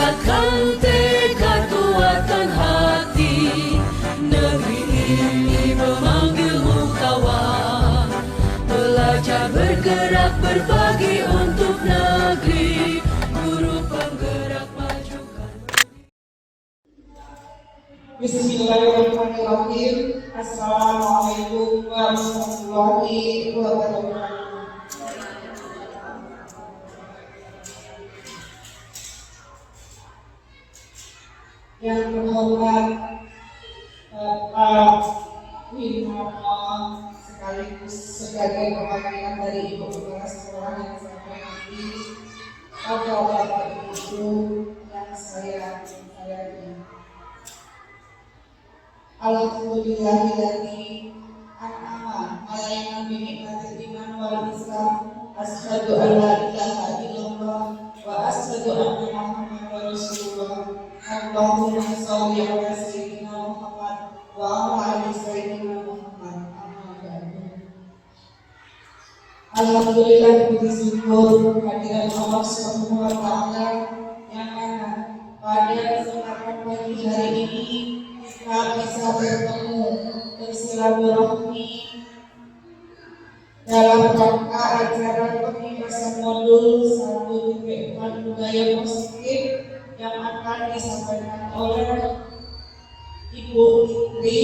tingkatkan tekad kuatkan hati. Negeri ini memanggilmu kawan, belajar bergerak berbagi untuk negeri. Guru penggerak majukan. Bismillahirrahmanirrahim. Assalamualaikum warahmatullahi wabarakatuh. Yang terhormat Bapak Winono sekaligus sebagai perwakilan dari Ibu Kepala Sekolah yang saya hormati, Bapak Ibu yang saya sayangi. Alhamdulillahilladzi an'ama alayna bi ni'matil iman wal islam. Asyhadu an la ilaha illallah wa asyhadu anna Muhammadar Rasulullah. Allahumma shalli ala sayyidina Muhammad wa ala ali sayyidina Muhammad. Alhamdulillah, puji syukur kehadiran Allah Subhanahu wa taala yang mana pada kesempatan pagi hari ini kita bisa bertemu bersilaturahmi dalam rangka acara pembahasan modul 1.4 budaya positif yang akan disampaikan oleh Ibu Fitri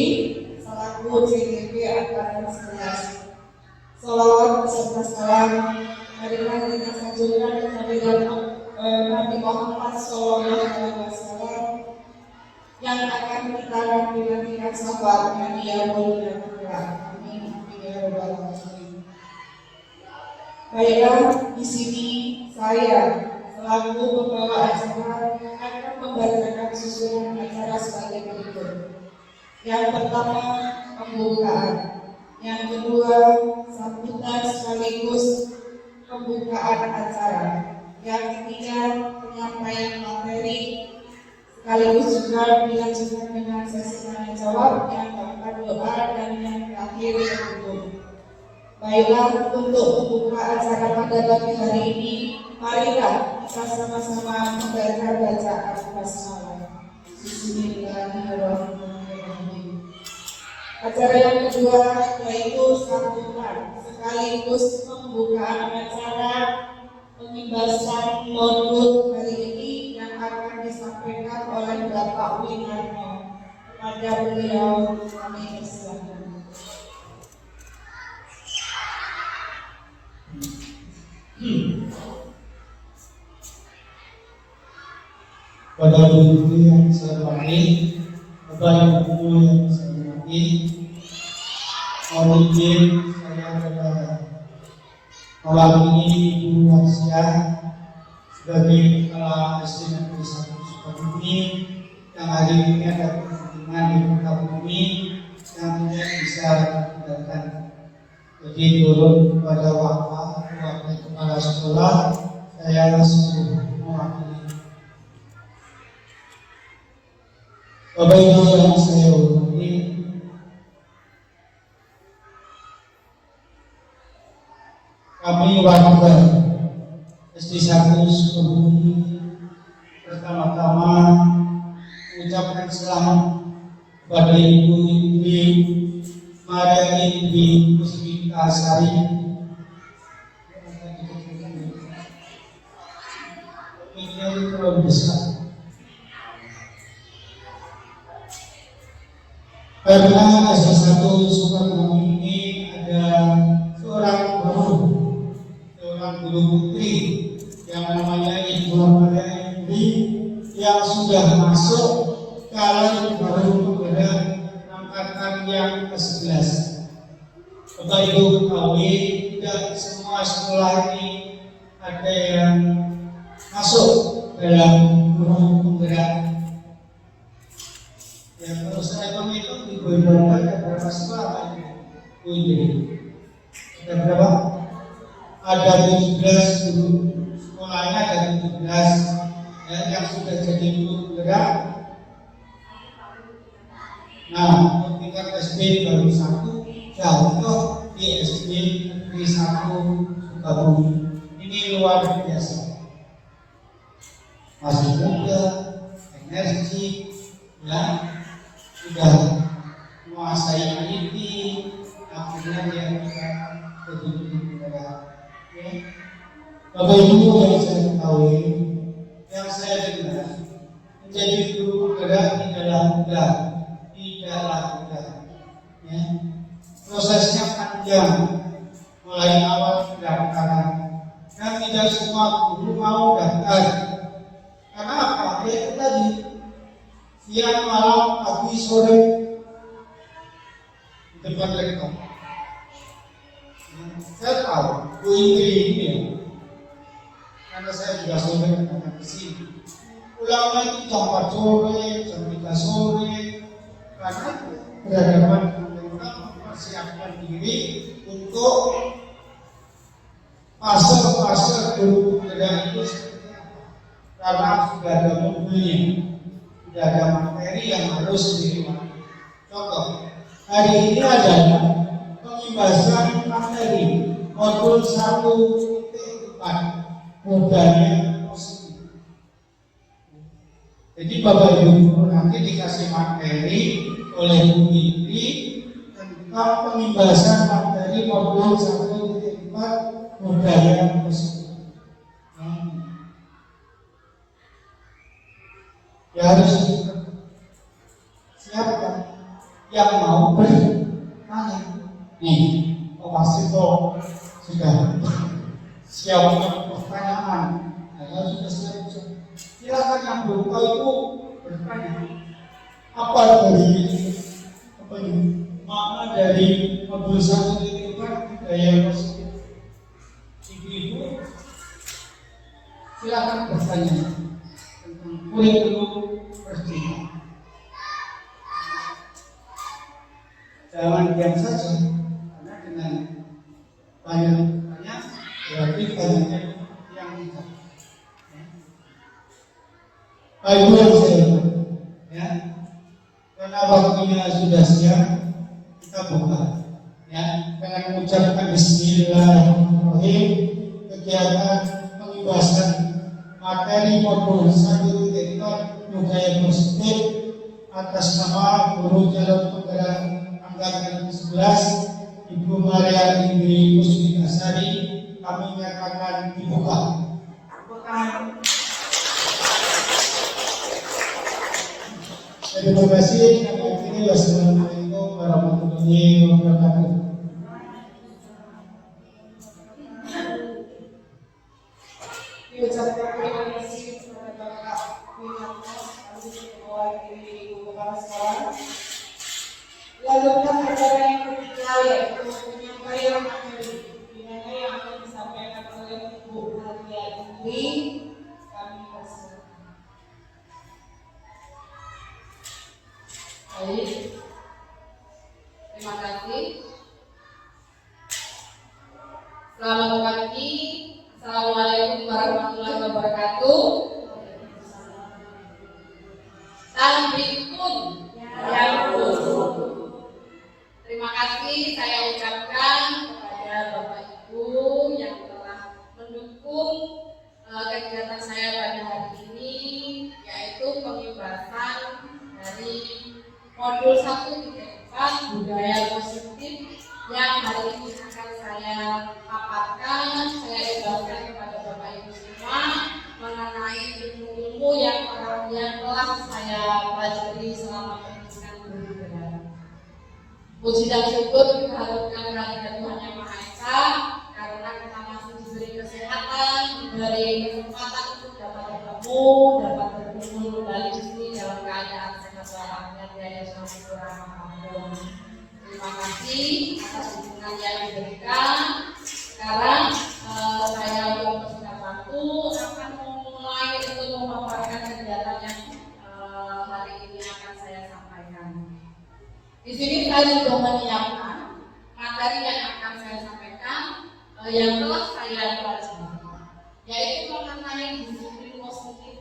selaku CDP Angkatan 11. Salawat beserta salam marilah kita sanjungkan kehadiran Nabi Muhammad SAW yang akan kita nantikan syafaatnya dia mulia. Amin ya rabbal alamin. Baiklah, di sini saya selaku pembawa acara akan membacakan susunan acara sebagai berikut. Yang pertama, pembukaan. Yang kedua, sambutan sekaligus pembukaan acara. Yang ketiga, penyampaian materi sekaligus juga dilanjutkan dengan sesi tanya jawab. Yang keempat, doa, dan yang terakhir penutup. Baiklah, untuk membuka acara pada pagi hari ini, marilah kita sama-sama membaca bacaan basmalah. Bismillahirrahmanirrahim. Acara yang kedua yaitu sambutan sekaligus pembukaan acara pembahasan modul hari ini yang akan disampaikan oleh Bapak Winarno. Kepada beliau kami persilakan. Pada Ibu yang saya hormati, Bapak Ibu yang saya hormati, mohon izin saya mewakili Ibu Warsiah sebagai Kepala SD Negeri 1 Sukabumi yang hari ini ada kepentingan di Sukabumi yang tidak bisa ditinggalkan. Jadi turun kepada wakil kepala sekolah, saya langsung mewakili. Bapak Ibu yang saya hormati, kami warga SD 1 Sukabumi pertama-tama mengucapkan selamat kepada Ibu Maria Indri Puspita Sari terlalu besar karena SD 1 Sukabumi ini ada seorang guru putri yang namanya Ibu Maria Indri yang sudah masuk kalau baru bergerak angkatan yang ke-11. Bapak Ibu ketahui tidak semua sekolah ini ada yang masuk dalam guru penggerak. Yang terus saya menghitung di Boyolali ada berapa sekolah ini? Ada berapa? Ada 17 guru sekolahnya, ada 17 yang sudah jadi guru penggerak. Nah, tingkat SD baru 1, contoh di SD Negeri 1 Sukabumi. Ini luar biasa. masih muda, energi, ya, sudah menguasai IT, akhirnya dia bisa jadi negara. Bapak Ibu yang saya ketahui, yang saya dengar, menjadi guru negara tidaklah mudah, ya. Prosesnya panjang, mulai awal pendaftaran, dan tidak semua guru mau daftar. Karena apa? Ya itu tadi, siang, malam, pagi, sore, di depan rektor. Saya tahu, Bu Indri ini ya, karena saya juga sore datang ke sini. Pulangnya itu jam 4 sore, jam 3 sore, karena berhadapan dengan mereka mempersiapkan diri untuk fase-fase guru negara itu seperti apa. Karena sudah ada modulnya, sudah ada materi yang harus diterima. Contoh, hari ini adalah pembahasan materi modul 1.4 modalnya positif. Jadi Bapak Ibu nanti dikasih materi oleh Bu Indri tentang pembahasan materi modul 1.4 modalnya positif. Ya harus siapa yang mau bertanya. Nih, pasti kok sudah siap untuk pertanyaan. Nah, sudah siap. Silakan yang belum tahu itu bertanya. Apa ini? Makna dari modul 1.4 budaya positif. Ibu-ibu, silakan bertanya tentang kurikulum pertama. Jangan diam saja, karena dengan banyak berarti banyaknya yang tidak. Baik yang saya ya, karena waktunya sudah siap, kita buka ya dengan mengucapkan Bismillahirrahmanirrahim. Kegiatan pembahasan materi modul 1.4 budaya positif atas nama Guru Calon Penggerak Angkatan 11 Ibu Maria Indri Muslimasari kami nyatakan dibuka. Terima kasih. Kami akhiri. Wassalamualaikum warahmatullahi wabarakatuh. Diucapkan terima kasih kepada Bapak Winarto mewakili Ibu Kepala Sekolah. Lalukan acara yang ketiga yaitu penyampaian materi, di mana yang akan disampaikan oleh Bu Maria Indri. Kami persilakan. Baik, terima kasih. Selamat pagi. Assalamualaikum warahmatullahi wabarakatuh. Salam rukun yang rukun. Terima kasih saya ucapkan kepada Bapak Ibu yang telah mendukung kegiatan saya pada hari ini, yaitu pembahasan dari modul 1.4 budaya positif yang hari ini akan saya paparkan, saya jelaskan kepada Bapak Ibu semua mengenai ilmu-ilmu yang telah saya pelajari selama pendidikan guru negara. Puji dan syukur kita haturkan kehadirat Tuhan Yang Maha Esa karena kita masih diberi kesehatan, diberi kesempatan untuk dapat bertemu, dapat berkumpul kembali di sini dalam keadaan sehat walafiat dan syukur rahmat. Terima kasih atas dukungan yang diberikan. Sekarang saya sudah waktu akan memulai untuk memaparkan kegiatan yang hari ini akan saya sampaikan. Di sini saya sudah menyiapkan materi yang akan saya sampaikan yang telah saya pelajari, yaitu mengenai disiplin positif.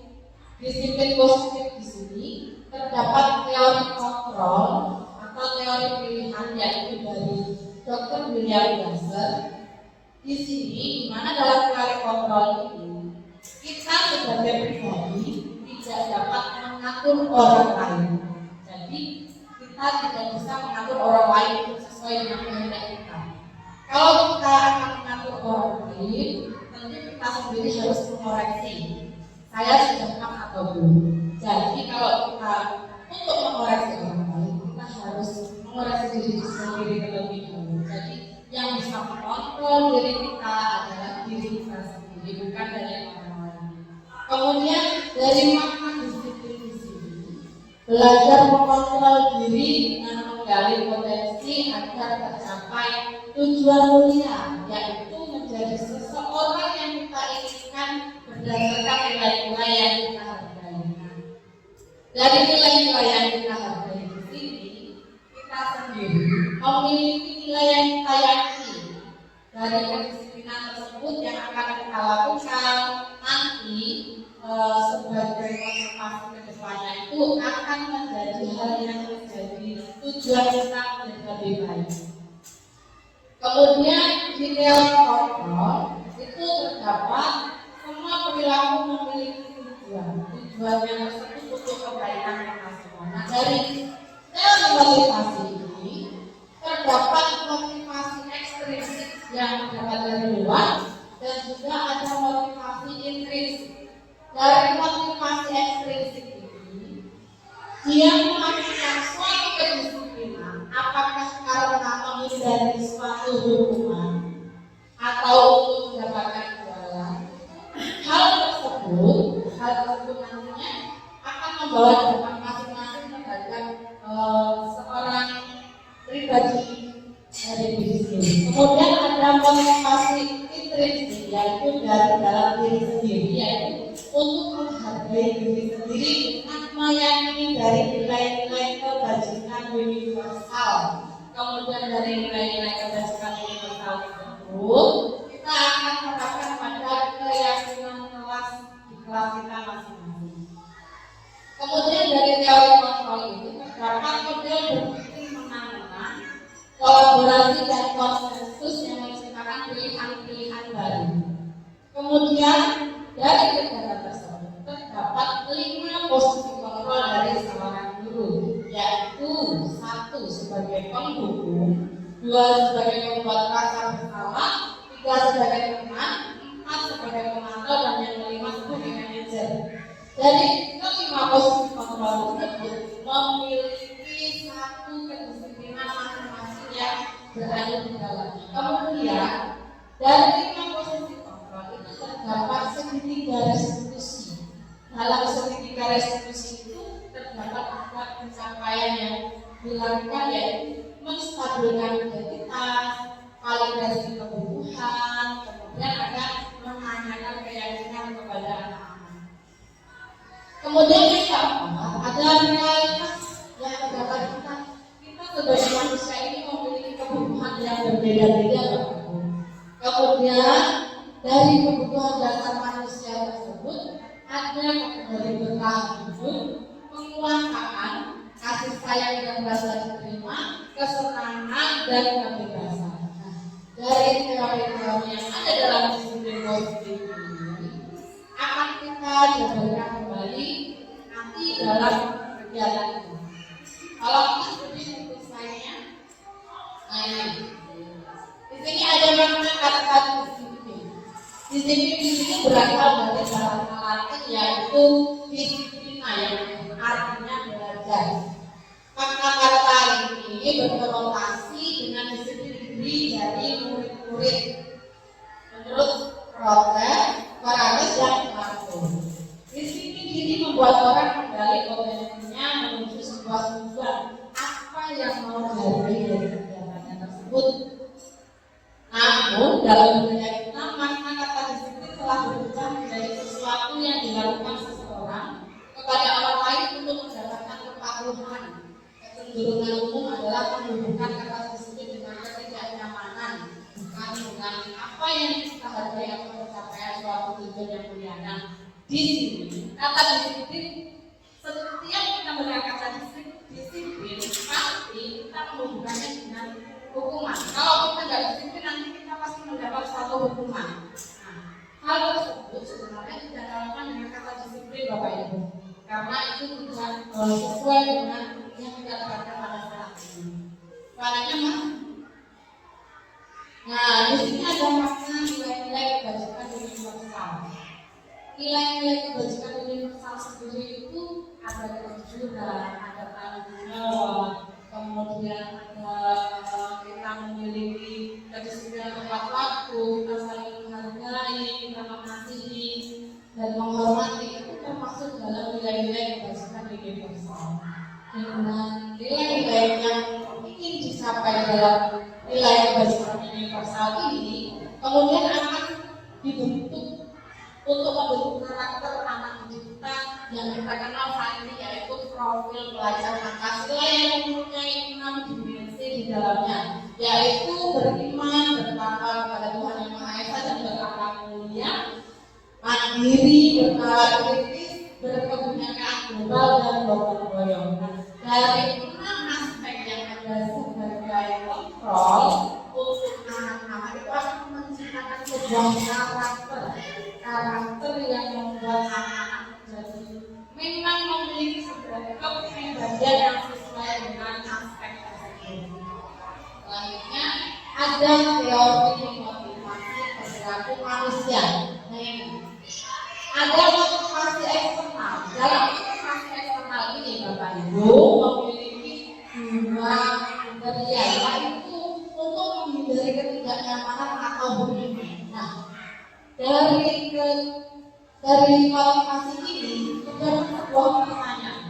Disiplin positif di sini terdapat teori kontrol atau teori pilihan yaitu dari Dr. William Glasser. Di sini, di mana dalam teori kontrol ini kita sebagai pribadi mengatur orang lain. Jadi kita tidak bisa mengatur orang lain sesuai dengan kehendak kita. Kalau kita akan mengatur orang lain, tentu kita sendiri harus mengoreksi. Saya sudah paham atau belum? Jadi kalau kita untuk mengoreksi orang lain, kita harus mengoreksi diri sendiri terlebih dahulu. Jadi yang bisa mengontrol diri kita adalah diri kita sendiri, bukan dari orang lain. Kemudian dari makna disiplin di sini, belajar mengontrol diri dengan menggali potensi agar tercapai tujuan mulia, yaitu menjadi seseorang yang kita inginkan berdasarkan nilai-nilai yang kita hargai. Dari nilai-nilai yang kita hargai di sini, kita sendiri memiliki nilai yang kita yakini. Dari kedisiplinan tersebut yang akan kita lakukan nanti sebagai motivasi ke depannya itu akan menjadi hal yang menjadi tujuan kita menjadi lebih baik. Kemudian di teori kontrol itu terdapat semua perilaku memiliki tujuannya tersebut untuk kebaikan kita semua. Nah, dari teori motivasi ini terdapat motivasi ekstrinsik yang dapat dari luar dan juga ada motivasi intrinsik. Dari motivasi ekstrinsik ini, dia melakukan suatu kedisiplinan, apakah karena menghindari suatu hukuman atau untuk mendapatkan imbalan. Hal tersebut nantinya akan membawa dampak masing-masing terhadap seorang pribadi dari diri sendiri. Kemudian ada motivasi intrinsik, yaitu dari dalam diri sendiri, yaitu untuk menghargai diri sendiri dengan meyakini dari nilai-nilai kebajikan universal. Kemudian dari nilai-nilai kebajikan universal tersebut kita akan terapkan pada keyakinan kelas di kelas kita masing-masing. Kemudian dari teori kontrol ini terdapat model berpikir menang-menang, kolaborasi dan konsensus yang menciptakan pilihan-pilihan baru. Kemudian dari kegiatan tersebut terdapat 5 posisi kontrol dari seorang guru, yaitu 1 sebagai penghubung, 2 sebagai pembuat rasa bersalah, 3 sebagai teman, 4 sebagai pemantau, dan yang kelima sebagai manajer. Jadi kelima posisi kontrol tersebut memiliki 1 kedisiplinan masing-masing yang berada di dalamnya. Kemudian dari 5 posisi kontrol itu terdapat segitiga restitusi. Dalam segitiga restitusi itu terdapat 4 pencapaian yang dilakukan, yaitu menstabilkan identitas, validasi kebutuhan, kemudian ada menanyakan keyakinan kepada anak-anak. Kemudian yang keempat ada realitas yang terdapat kita sebagai manusia ini memiliki kebutuhan yang berbeda-beda. Kemudian dari kebutuhan dasar manusia tersebut ada dari bertahan hidup, penguasaan, kasih sayang dan rasa diterima, kesenangan dan kebebasan. Nah, dari teori-teori yang ada dalam disiplin positif ini akan kita jabarkan kembali nanti dalam kegiatan ini. Kalau kita seperti itu slide-nya, nah ini. Di sini ada makna kata-kata disiplin. Disiplin di sini berasal dari bahasa Latin, yaitu disiplina, yang artinya belajar. Makna kata ini berkonotasi dengan disiplin diri dari murid-murid menurut Rotter, Paranes, dan Plato. Disiplin diri membuat orang menggali potensinya menuju sebuah tujuan apa yang mau dihargai dari kegiatannya tersebut. Namun dalam dunia kita makna kata disiplin telah berubah menjadi sesuatu yang dilakukan seseorang kepada orang lain untuk mendapatkan kepatuhan. Kecenderungan umum adalah menghubungkan kata disiplin dengan ketidaknyamanan, bukan dengan apa yang kita hargai atau pencapaian suatu tujuan yang mulia. Nah, di sini kata disiplin, setiap kita melihat kata disiplin pasti kita menghubungkannya dengan hukuman. Kalau kita tidak disiplin nanti kita pasti mendapat suatu hukuman. Nah, hal tersebut sebenarnya tidak dilakukan dengan kata disiplin, Bapak Ibu. karena itu tidak sesuai dengan yang kita dapatkan pada saat ini. Soalnya mas, nah di sini ada makna nilai-nilai kebajikan universal. Nilai-nilai kebajikan universal sendiri itu ada kejujuran, ada tanggung jawab, kemudian ada kita memiliki kedisiplinan tepat waktu, kita saling menghargai, kita mengasihi dan menghormati, itu termasuk dalam nilai-nilai kebajikan universal. Dengan nilai-nilai yang ingin dicapai dalam nilai kebajikan universal ini, kemudian akan dibentuk untuk membentuk karakter anak kita yang kita kenal saat ini, yaitu profil pelajar Pancasila yang mempunyai 6 dimensi di dalamnya, yaitu beriman, bertakwa kepada Tuhan Yang Maha Esa dan berakhlak mulia, mandiri, bernalar kritis, berkebinekaan global dan gotong royong. Dari 6 aspek yang ada sebagai kontrol untuk anak-anak itu akan menciptakan sebuah karakter yang membuat anak-anak menjadi memang memiliki sebuah kepribadian yang sesuai dengan aspek tersebut. Selanjutnya ada teori motivasi perilaku manusia. Nah ini ada motivasi eksternal. Dalam motivasi eksternal ini Bapak Ibu memiliki 2 kriteria, yaitu untuk menghindari ketidaknyamanan atau bullying. Nah, dari motivasi ini terdapat sebuah pertanyaan,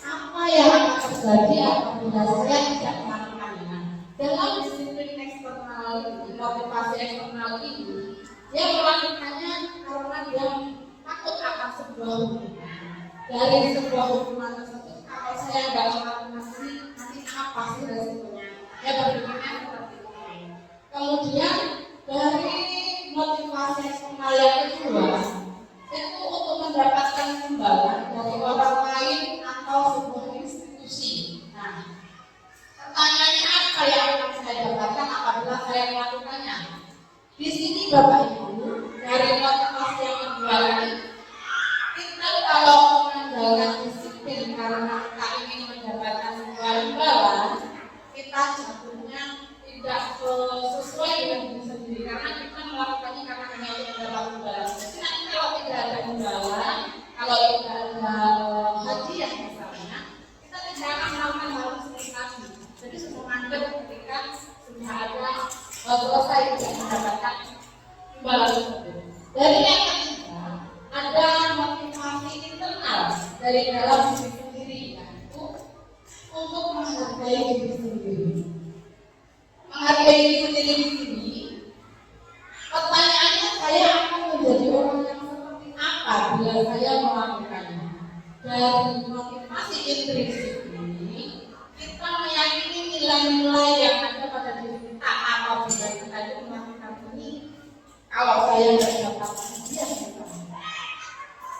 apa yang akan terjadi apabila saya tidak melakukannya? Dalam disiplin eksternal ini, motivasi eksternal ini, dia melakukannya karena dia takut akan sebuah hukuman. Dari sebuah hukuman tersebut, kalau saya nggak melakukan nanti apa sih resikonya? Dia berpikirnya seperti itu. Kemudian dari motivasi eksternal yang kedua itu untuk mendapatkan imbalan dari orang lain atau sebuah institusi. Nah, pertanyaannya apa yang akan saya dapatkan apabila saya melakukannya? Di sini Bapak Ibu, dari motivasi yang kedua ini, kita kalau mengandalkan disiplin karena kita ingin mendapatkan sebuah imbalan, kita jatuhnya tidak sesuai dengan diri sendiri karena kita melakukannya karena hanya untuk mendapat imbalan. Jadi nanti kalau tidak ada imbalan, kalau tidak ada hadiah misalnya, kita tidak akan melakukan hal seperti tadi. Jadi sudah mandek ketika sudah ada selesai tidak mendapatkan imbalan tersebut. Dari yang ketiga, ada motivasi internal dari dalam diri sendiri, yaitu untuk menghargai diri sendiri. Menghargai diri sendiri di sini, pertanyaannya saya akan menjadi orang yang seperti apa bila saya melakukannya. Dari motivasi intrinsik ini, kita meyakini nilai-nilai yang ada pada diri kita apabila kita itu melakukan ini. Kalau saya tidak dapat hadiah,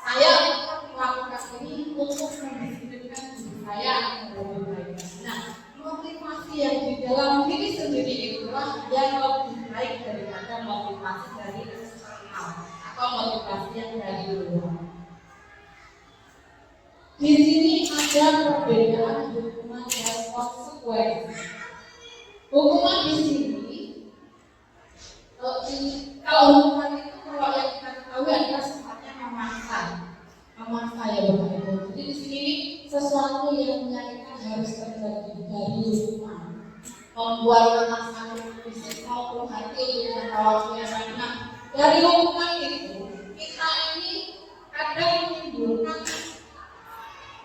saya akan melakukan ini untuk mendisiplinkan diri saya agar lebih baik. Nah, motivasi yang di dalam diri sendiri itulah yang lebih baik daripada motivasi dari eksternal atau motivasi yang dari luar. Di sini ada perbedaan hukuman dan konsekuensi. Hukuman di sini, kalau hukuman itu kalau yang kita ketahui adalah sifatnya memaksa ya Bapak Ibu. Jadi di sini sesuatu yang menyakitkan harus terjadi dari hukuman, membuat anak sakit fisik maupun hati dan khawatir. Nah, dari hukuman itu kita ini kadang menimbulkan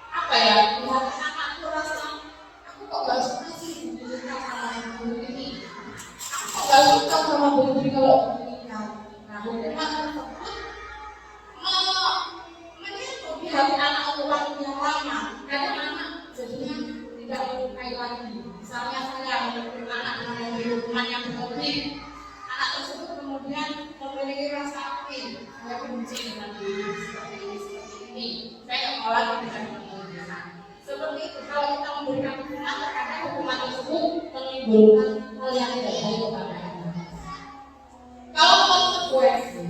apa ya? Buat anak rasa aku kok gak suka sih diberikan sama guru ini. Aku kok gak suka sama guru ini kalau diberikan. Nah, hukuman tersebut menyentuh di hati anak waktu yang lama. Kadang anak jadinya tidak menyukai lagi. Misalnya saya memiliki anak dengan memberi hukuman yang berlebih, anak tersebut kemudian memiliki rasa api. Saya benci dengan diri seperti ini. Saya mau lagi dengan kemudian. Seperti itu kalau kita memberikan hukuman, terkadang hukuman tersebut menimbulkan hal yang tidak baik kepada anak. Kalau konsekuensi,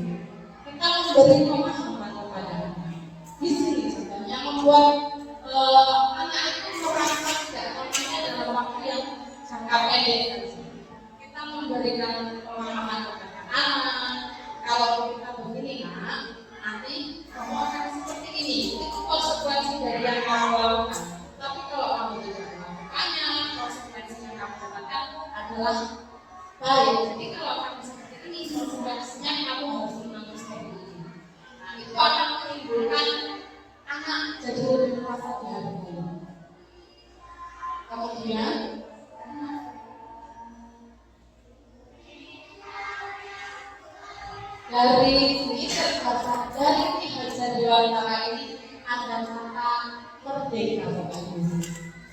kita memberi pemahaman kepada anak. Di sini sebenarnya membuat anak itu merasa tidak namanya dalam waktu yang jangka pendek. Kita memberikan pemahaman kepada anak, kalau kita begini nak, nanti kamu akan seperti ini. Itu konsekuensi dari yang kamu lakukan. Tapi kalau kamu tidak melakukannya, konsekuensi yang kamu dapatkan adalah baik. Jadi kalau kamu seperti ini, konsekuensinya kamu harus menanggung seperti ini. Nah, itu akan menimbulkan anak jadi lebih merasa dihargai. Kemudian dari sini terdapat dari Hajar Dewantara ini ada kata merdeka, Bapak Ibu.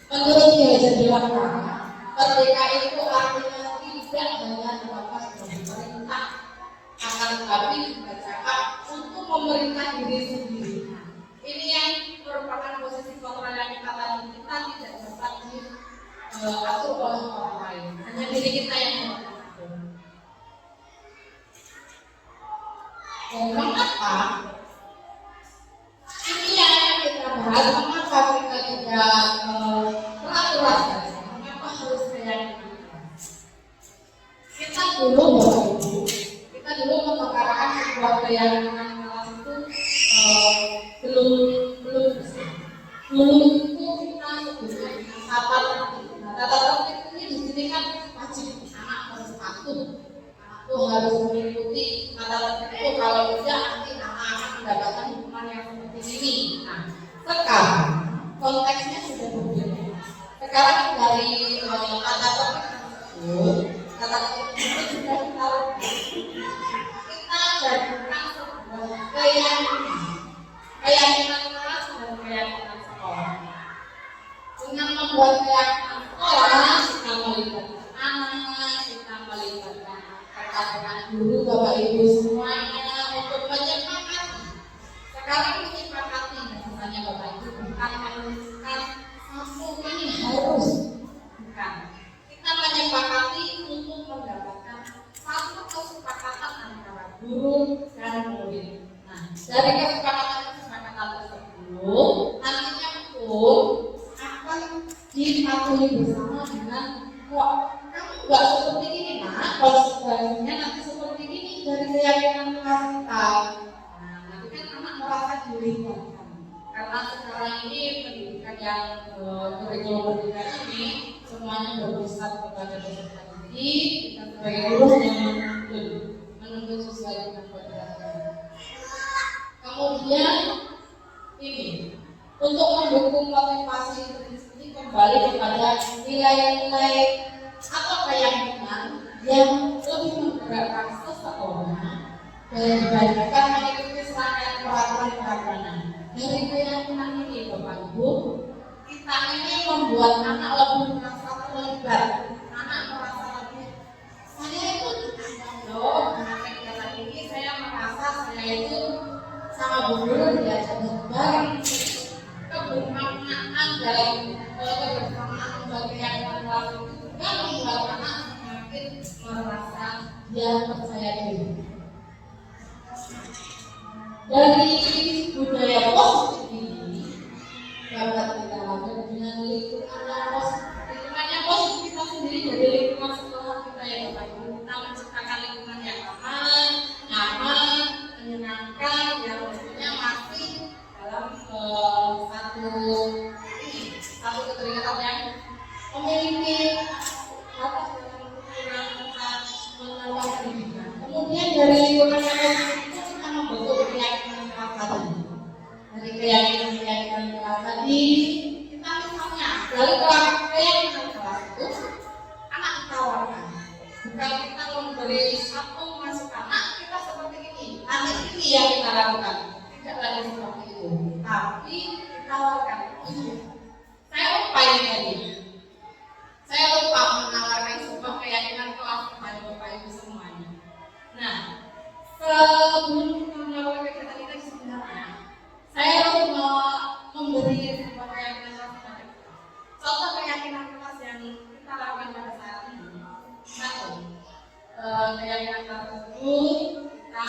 Menurut Hajar Dewantara, merdeka itu artinya tidak hanya terbatas dari perintah, akan tetapi juga cakap untuk memerintah diri sendiri. Ini yang merupakan posisi kontrol yang kita tadi, kita tidak dapat diatur oleh orang lain, hanya diri kita yang mengatur. Dan mengapa ini yang kita bahas, mengapa kita tidak peraturan saja, mengapa harus keyakinan? Kita dulu Bapak Ibu, kita dulu mengetarakan sebuah keyakinan kelas itu belum besar. Dulu itu kita sebutnya tata tertib. Nah, tata tertib ini di sini kan wajib anak harus patuh, anak itu harus mengikuti tata tertib itu. Kalau tidak nanti anak akan mendapatkan hukuman yang seperti ini. Nah, sekarang konteksnya sudah berbeda. Sekarang dari tata tertib tersebut, tata tertib itu sudah kita ubah. Kita jadikan sebuah keyakinan kelas dan keyakinan sekolah. Dengan membuat keyakinan sekolah, kita melibatkan anak, kita melibatkan rekan-rekan guru, Bapak Ibu semuanya untuk menyepakati. Sekarang menyepakati, misalnya Bapak Ibu bukan menuliskan satu ini harus, bukan. Kita menyepakati untuk mendapatkan satu kesepakatan antara guru dan murid. Nah, dari kesepakatan tersebut nantinya pun akan dipatuhi bersama dengan kok kamu nggak seperti ini nak, konsekuensinya nanti seperti ini dari keyakinan kelas kita. Nah, nanti kan anak merasa dilibatkan karena sekarang ini pendidikan yang kurikulum pendidikan ini semuanya berpusat kepada peserta didik dan sebagai guru yang menuntut sesuai dengan kodratnya. Kemudian ini untuk mendukung motivasi ini kembali kepada nilai-nilai atau keyakinan yang lebih menggerakkan seseorang dan dibandingkan mengikuti serangkaian peraturan. Dari keyakinan ini Bapak Ibu, kita ini membuat anak lebih merasa terlibat, anak merasa lebih saya itu loh dengan kegiatan ini saya merasa saya itu sama Bu Guru diajak bareng kebersamaan dalam kebersamaan bagian kelas itu juga membuat anak semakin merasa dia percaya diri. Dari budaya positif ini dapat kita lakukan dengan lingkungan yang positif. Lingkungannya positif kita sendiri dari lingkungan sekolah kita ya Bapak Ibu. Kita menciptakan lingkungan yang aman, nyaman, menyenangkan, yang tentunya masih dalam satu keterikatan yang memiliki atas dalam ukuran mengelola pendidikan. Kemudian dari lingkungan yang positif itu kita membentuk keyakinan kelas tadi. Dari keyakinan kelas tadi kita misalnya dari keyakinan kelas itu anak ditawarkan. Bukan kita memberi satu masukan, anak kita seperti ini, nanti ini yang kita lakukan. Tidak lagi seperti itu, tapi ditawarkan. Saya lupa ini tadi. Saya lupa menawarkan sebuah keyakinan kelas kepada Bapak Ibu semuanya. Nah, sebelum kita melakukan kegiatan kita sebenarnya, saya harus memberi sebuah keyakinan kelas kepada kita. Contoh keyakinan kelas yang kita lakukan pada saat ini. Satu, keyakinan kelas tersebut kita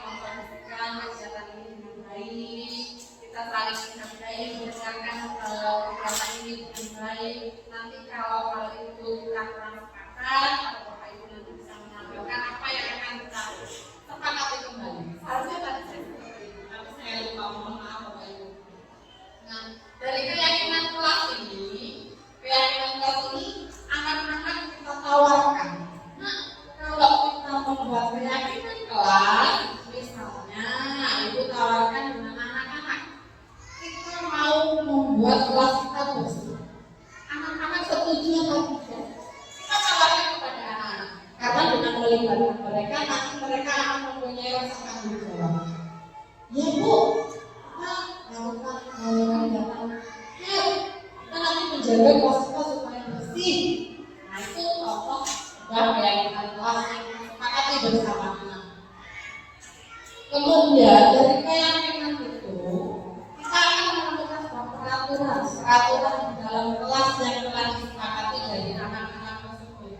memperhatikan kegiatan ini dengan baik. Kita tertarik saya ingin mendengarkan kegiatan ini dengan baik. Nanti kalau hal itu kita kurang sepakat, atau Bapak Ibu nanti bisa menyampaikan apa yang akan kita sepakati kembali. Seharusnya tadi saya seperti itu, tapi saya lupa, mohon maaf Bapak Ibu. Nah, dari keyakinan kelas ini anak-anak kita tawarkan. Nah, kalau kita membuat keyakinan kelas, misalnya Ibu tawarkan dengan anak-anak, kita mau membuat kelas kita bersih. Anak-anak setuju atau tidak? Kita tawarkan kepada anak-anak, karena dengan melibatkan mereka, nanti mereka akan mempunyai rasa tanggung jawab. Ya Bu, kita nanti menjaga kelas kita supaya bersih. Nah itu contoh dan keyakinan kelas yang sepakati bersama anak. Kemudian dari keyakinan itu kita akan menentukan sebuah peraturan di dalam kelas yang telah disepakati dari anak-anak tersebut.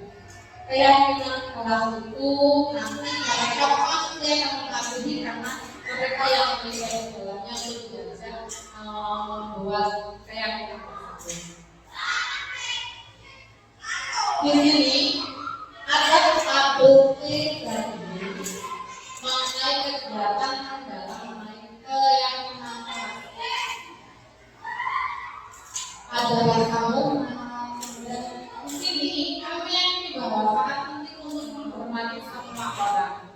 Keyakinan kelas itu nanti mereka pasti akan mengakui karena mereka yang memiliki dalamnya untuk belajar membuat keyakinan tersebut. Di sini ada tabel T dan D mengenai kegiatan dalam mengenai keyakinan kelas. Adalah kamu dan di sini kami yang bahwa sangat penting untuk menghormati semua orang.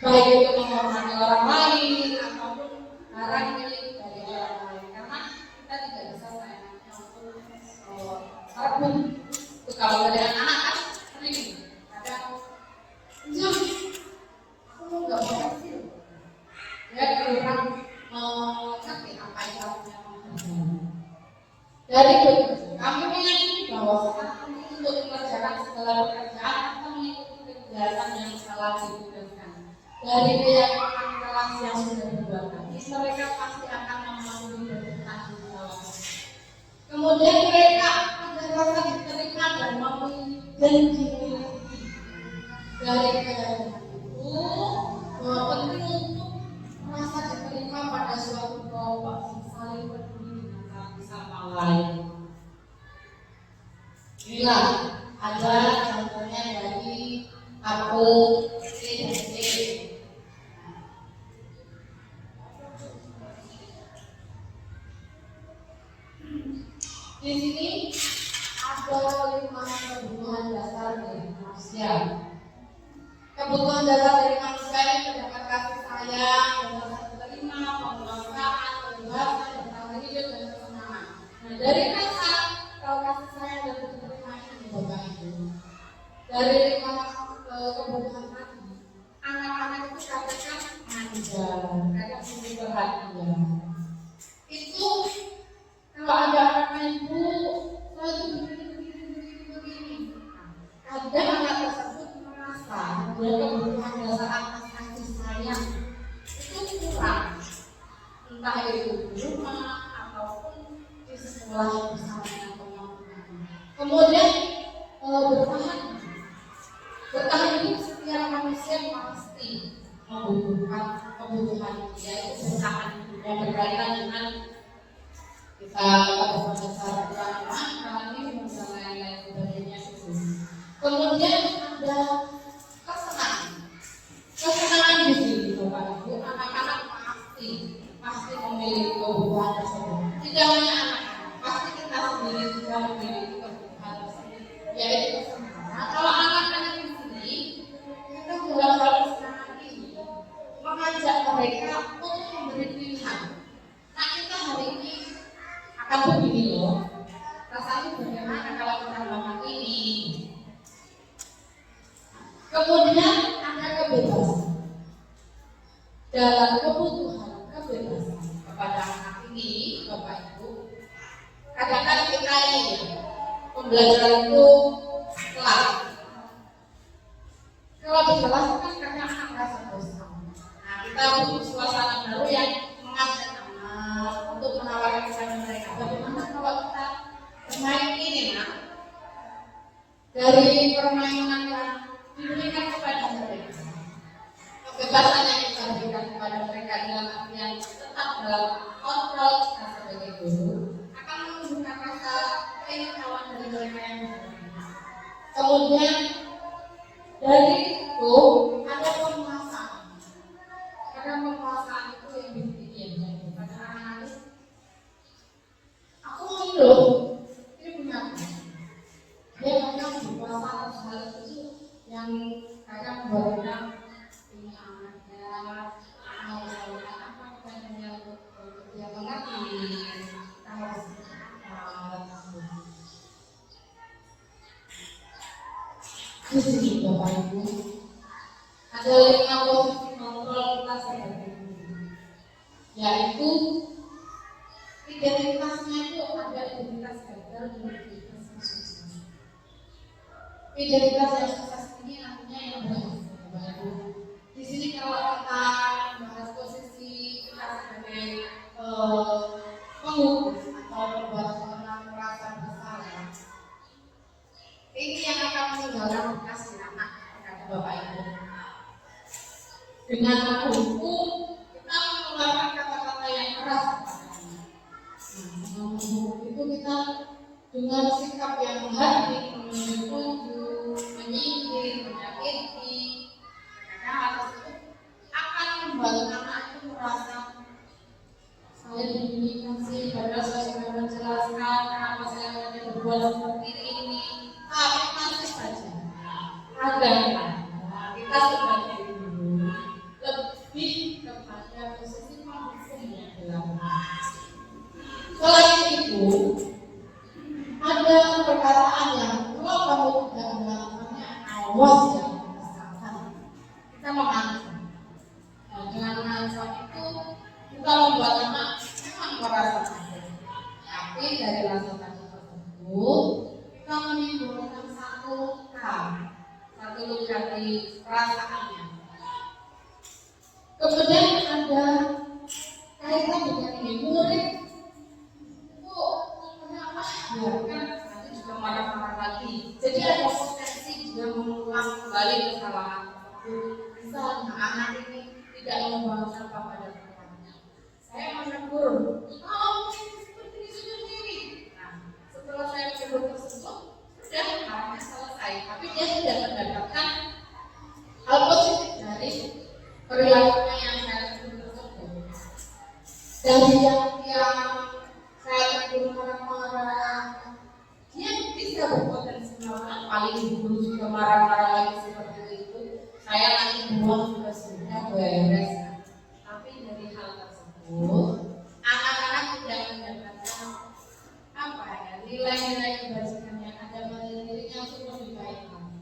Baik itu menghormati orang lain ataupun barang milik dari orang lain, karena kita tidak bisa seenaknya untuk merebut. Itu kalau dari anak-anak kan sering kadang aku nggak boleh sih, dia kurang mengerti apa yang harusnya mengerjakan. Dari itu kami meyakini bahwa sangat penting untuk mengerjakan segala pekerjaan atau mengikuti kegiatan yang telah ditugaskan. Dari keyakinan kelas yang sudah berbuat tadi, mereka pasti akan memahami dan bertanggung jawab. Kemudian mereka ada rasa diterima dan memiliki janji dari keyakinan itu bahwa penting untuk merasa diterima pada suatu kelompok yang saling peduli dengan satu sama lain. Inilah ada contohnya dari tabel C dan D. Di sini ada 5 kebutuhan dasar dari manusia. Kebutuhan dasar dari manusia ini terdapat kasih sayang, rasa terima, penguasaan, kebebasan, bertahan hidup dan kesenangan. Nah, dari kasih sayang dan terima ini Bapak Ibu, dari 5 kebutuhan tadi, anak-anak itu katakan manja, mereka punya perhatian. Itu kalau ada anak ibu, saya itu begini. Kadang anak tersebut merasa dia kebutuhan dasar atas kasih sayang itu kurang, entah itu di rumah ataupun di sekolah bersama dengan teman-teman. Kemudian bertahan hidup setiap manusia pasti membutuhkan kebutuhan yaitu bertahan hidup yang berkaitan dengan kita kebutuhan dasar makan, minum dan lain-lain sebagainya itu. Kemudian ada kesenangan di sini Bapak Ibu, anak-anak pasti memiliki kebutuhan tersebut. Tidak hanya anak-anak, pasti kita sendiri juga memiliki kebutuhan tersebut, yaitu kesenangan. Nah, kalau anak-anak di sini kita dalam hal kesenangan ini mengajak mereka untuk memberi pilihan. Nah, kita hari ini akan begini loh, rasanya bagaimana kalau kita melakukan ini. Kemudian ada kebebasan. Dalam kebutuhan kebebasan kepada anak ini, Bapak Ibu, kadang-kadang kita ini pembelajaran itu kelas. Kalau di kelas kan karena anak merasa bosan. Nah, kita butuh suasana baru yang mengajak anak untuk menawarkan kepada mereka. Bagaimana kalau kita bermain ini, nak? Dari permainan yang diberikan kepada mereka, kebebasan yang kita berikan kepada mereka dalam artian tetap dalam kontrol kita sebagai guru akan menunjukkan rasa keinginan dari mereka yang mendengar. Kemudian dari itu ada penguasaan. Karena penguasaan itu yang dibikin pada anak-anak. Aku hidup ini punya aku. Dia kadang berkuasa atas hal itu yang kadang berbeda ini anaknya mau melakukan apa kepadanya untuk dia mengerti kalau di sini Bapak Ibu ada 5 posisi kontrol kita sebagai guru, yaitu identitasnya itu ada identitas gagal dan identitas yang sukses. Identitas yang sukses ini artinya yang berhasil, Bapak Ibu. Di sini kalau kita bahas posisi kita sebagai penghukum atau perbuatan orang merasa bersalah, ini yang akan meninggalkan bekas di anak kata Bapak Ibu. Dengan menghukum kita mengeluarkan kata-kata yang keras kepada anak. Dengan menghukum itu kita dengan sikap yang hati, menunjuk, menyindir, menyakiti, karena hal tersebut akan membuat anak itu merasa saya didiskriminasi, padahal saya sudah menjelaskan kenapa saya berbuat seperti ini. Tapi masih saja ada kita sebagai guru lebih kepada posisi penghukum yang dilakukan. Selain itu, ada perkataan yang kalau kamu tidak melakukannya, awas yang merasakan. Kita mengancam. Nah, dengan mengancam itu kita membuat anak memang merasa takut. Tapi dari rasa takut tersebut kita menimbulkan satu luka di perasaannya. Kemudian ada kaitan dengan ini murid itu kenapa ya kan nanti juga marah-marah lagi. Jadi ada potensi juga mengulang kembali kesalahan. Misalnya anak ini tidak membuang sampah pada tempatnya. Saya menegur, seperti ini. Nah, setelah saya menegur tersebut, sudah marahnya selesai. Tapi dia sudah mendapatkan hal positif dari perilakunya yang saya tegur tersebut. Dari yang saya tegur marah-marah, dia bisa berpotensi marah. Paling dulu juga marah-marah lagi seperti itu. Saya nanti buang juga sudah beres. Tapi dari hal tersebut, anak-anak tidak mendapatkan nilai-nilai kebajikan yang ada pada dirinya untuk lebih baik lagi.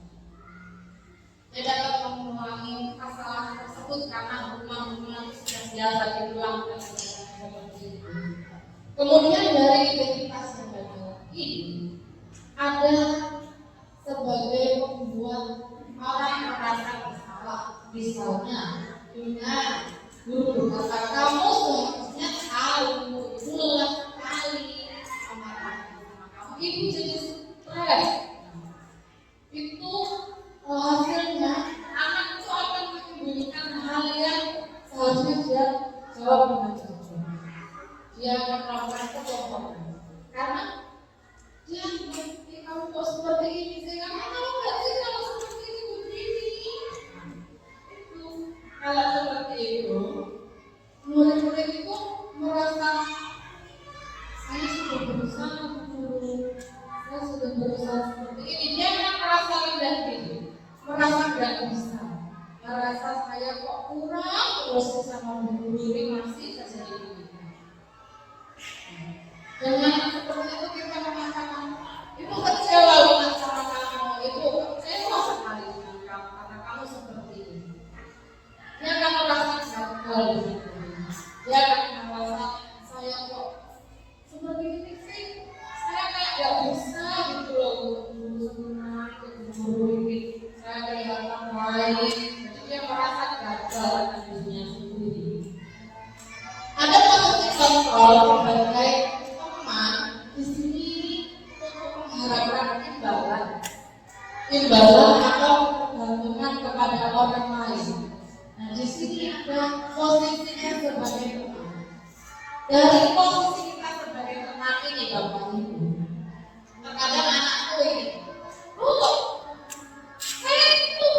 Dia dapat mengulangi kesalahan tersebut karena hukuman-hukuman sudah biasa diulang dan seperti itu. Kemudian dari identitas yang gagal ini ada sebagai membuat orang merasa bersalah. Misalnya dengan guru berkata kamu seharusnya tahu jelas sekali ibu jadi stres. Itu hasilnya anak itu akan menyembunyikan hal yang seharusnya dia jawab dengan jujur. Dia akan melakukan kebohongan karena dia mengerti kamu kok seperti ini. Saya tahu nggak sih kalau seperti ini begini. Itu kalau seperti itu murid-murid itu merasa saya sudah berusaha saya sudah berusaha seperti ini. Dia akan merasa rendah diri, merasa tidak bisa, merasa saya kok kurang terus sama guru ini masih saja begini. Dengan seperti itu kita mengatakan itu kecewa dengan cara kamu, itu kecewa sekali dengan kamu karena kamu seperti ini. Dia akan Dari posisi kita sebagai teman ini Bapak Ibu, terkadang anakku ini, saya itu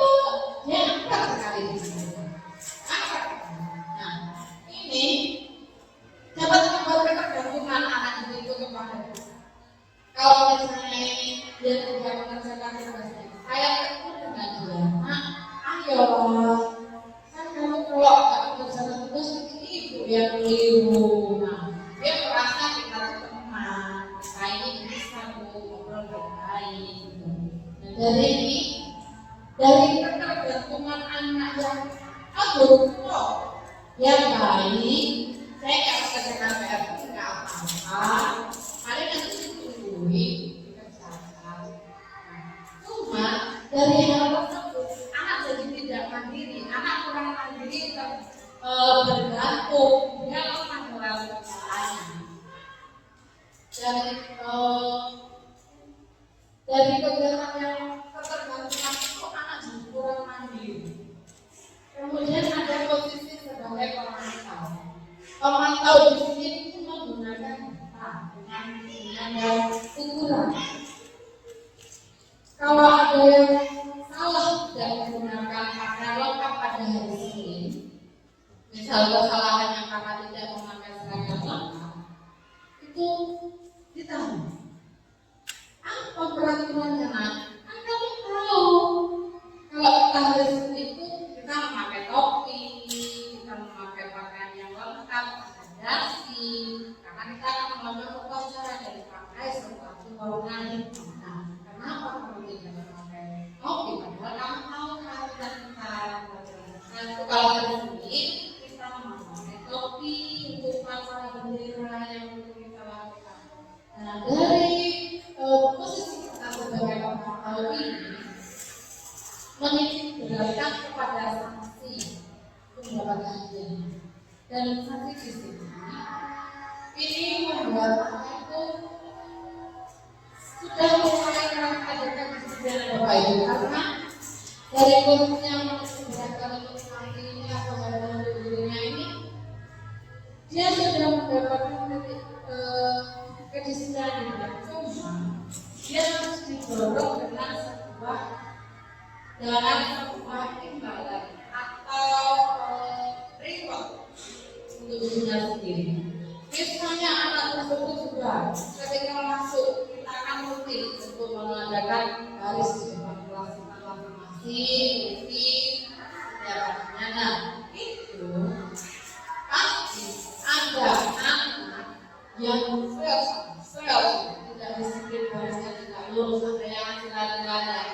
dia angkat sekali di sini. Angkat. Nah, ini dapat membuat ketergantungan anak itu kepada kita. Kalau misalnya dia tidak mengerjakan tugasnya, saya ketemu dengan dia, ayo, kan kamu kalau nggak mengerjakan tugas ini ibu yang keliru. Nah, dia merasa kita itu teman, kita ini bisa ngobrol baik. Dari ini, dari ketergantungan anak yang yang baik, saya nggak kerjakan PR pun nggak apa-apa. Kalian nanti ditungguin dikerjakan. Cuma dari hal tersebut, anak jadi tidak mandiri, anak kurang mandiri bergantung, dia akan melakukan kesalahan. Dari kegiatan yang ketergantungan itu anak jadi kurang mandiri. Kemudian ada posisi sebagai pemantau. Pemantau di sini itu menggunakan dengan ukuran. Kalau ada yang salah tidak menggunakan pakaian lengkap pada hari ini, misal kesalahan yang karena tidak memakai seragam lengkap, itu ditahan. Apa peraturannya nak? Kan kamu tahu kalau kita hari Senin itu kita memakai topi, kita memakai pakaian yang lengkap, ada dasi, karena kita akan melakukan upacara dan pakai sepatu warna hitam. Nah, kenapa kamu tidak memakai topi? Padahal kamu tahu kewajiban kita. Nah, itu kalau hari Senin kita memakai topi untuk upacara bendera yang kita lakukan. Nah, dari posisi kita sebagai pemantau ini menitik beratkan kepada sanksi mendapat hadiah dan sanksi di sini ini membuat anak itu sudah mulai merasakan disiplin Bapak Ibu, karena dari posisi yang menitik beratkan untuk sanksinya atau dirinya ini dia sudah mendapatkan kedisiplinan yang cuma dia harus didorong dengan sebuah imbalan atau reward untuk dirinya sendiri. Misalnya anak tersebut juga ketika masuk kita akan rutin untuk mengadakan baris di depan kelas kita masing-masing rutin setiap harinya. Nah itu pasti ada anak yang tidak disiplin barisnya, tidak lurus, ada yang silakan.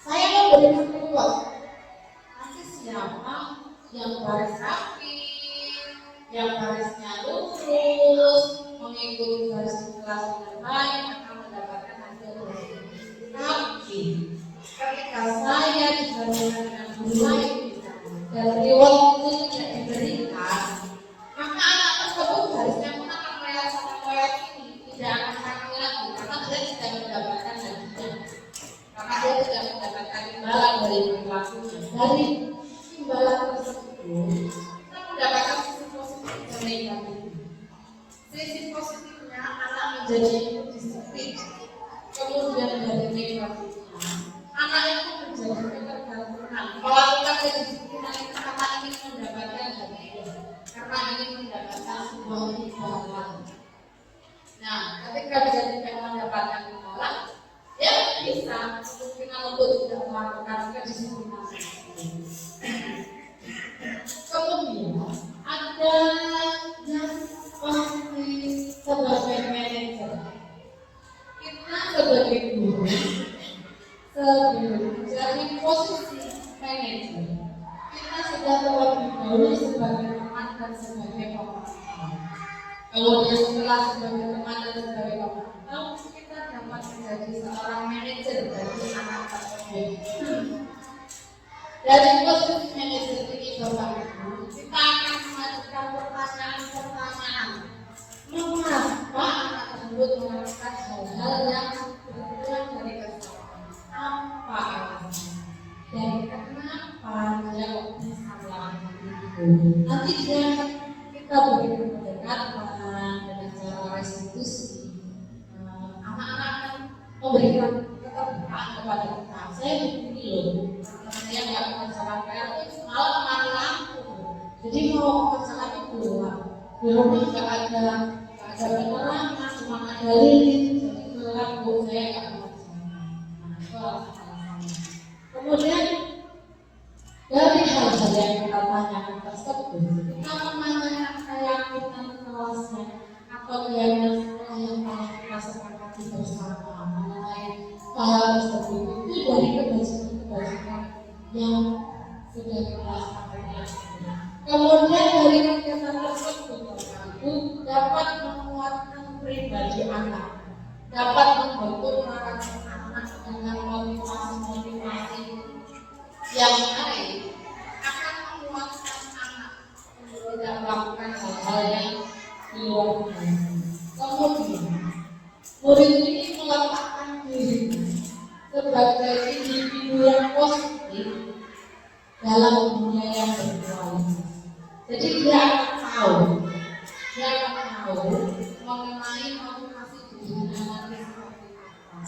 Saya memberikan reward. Nanti siapa yang baris rapi, yang barisnya lurus, mengikuti baris kelas dengan baik akan mendapatkan hasil positif. Tapi ketika saya dibandingkan dengan guru lain dan reward itu tidak diberikan, maka anak tersebut barisnya pun akan melihat ini, tidak akan kami lagi karena dia tidak mendapatkan hadiah, karena dia tidak mendapatkan imbalan dari perilakunya. Dari imbalan tersebut kita mendapatkan sisi positif dan negatif. Sisi positifnya anak menjadi disiplin, kemudian dari negatifnya anak itu menjadi ketergantungan. Melakukan kedisiplinan itu karena ingin mendapatkan hadiah, karena ingin mendapatkan sebuah imbalan. Nah, ketika dia tidak mendapatkan imbalan, dia bisa kemungkinan untuk tidak melakukan kedisiplinan. Kemudian ada yang posisi sebagai manajer. Kita sebagai guru jadi posisi manajer. Kita sudah terlebih dahulu sebagai teman dan sebagai pemantau. Kemudian setelah sebagai teman dan sebagai pemantau, kita dapat menjadi seorang manajer bagi anak tersebut. Dari posisi manajer ini Bapak Ibu, kita akan mengajukan pertanyaan-pertanyaan. Mengapa anak tersebut melakukan hal-hal yang berkurang dari kesalahan? Apa alasannya? Dan kenapa dia bisa melakukan itu? Nanti kita begitu mendekat memberikan keterbukaan kepada kita. Saya begini loh, karena saya nggak mengerjakan PR itu malah mati lampu. Jadi mau mengerjakan itu di rumah nggak ada penerangan, cuma ada lilin, jadi gelap bu, saya nggak mengerjakan. Nah, itu alasan-alasannya. Kemudian dari hal-hal yang kita tanyakan tersebut, kita menanyakan keyakinan kelasnya atau keyakinan sekolah yang telah kita sepakati bersama mengenai hal tersebut itu dari kebajikan yang sudah kita sepakati. Kemudian dari kegiatan tersebut itu dapat menguatkan pribadi anak, dapat membentuk karakter anak dengan motivasi-motivasi yang baik, akan menguatkan anak untuk tidak melakukan hal-hal yang di luar biasa. Kemudian murid ini meletakkan diri sebagai individu yang positif dalam dunia yang berkualitas. Jadi dia akan tahu mengenai motivasi dirinya nanti seperti apa.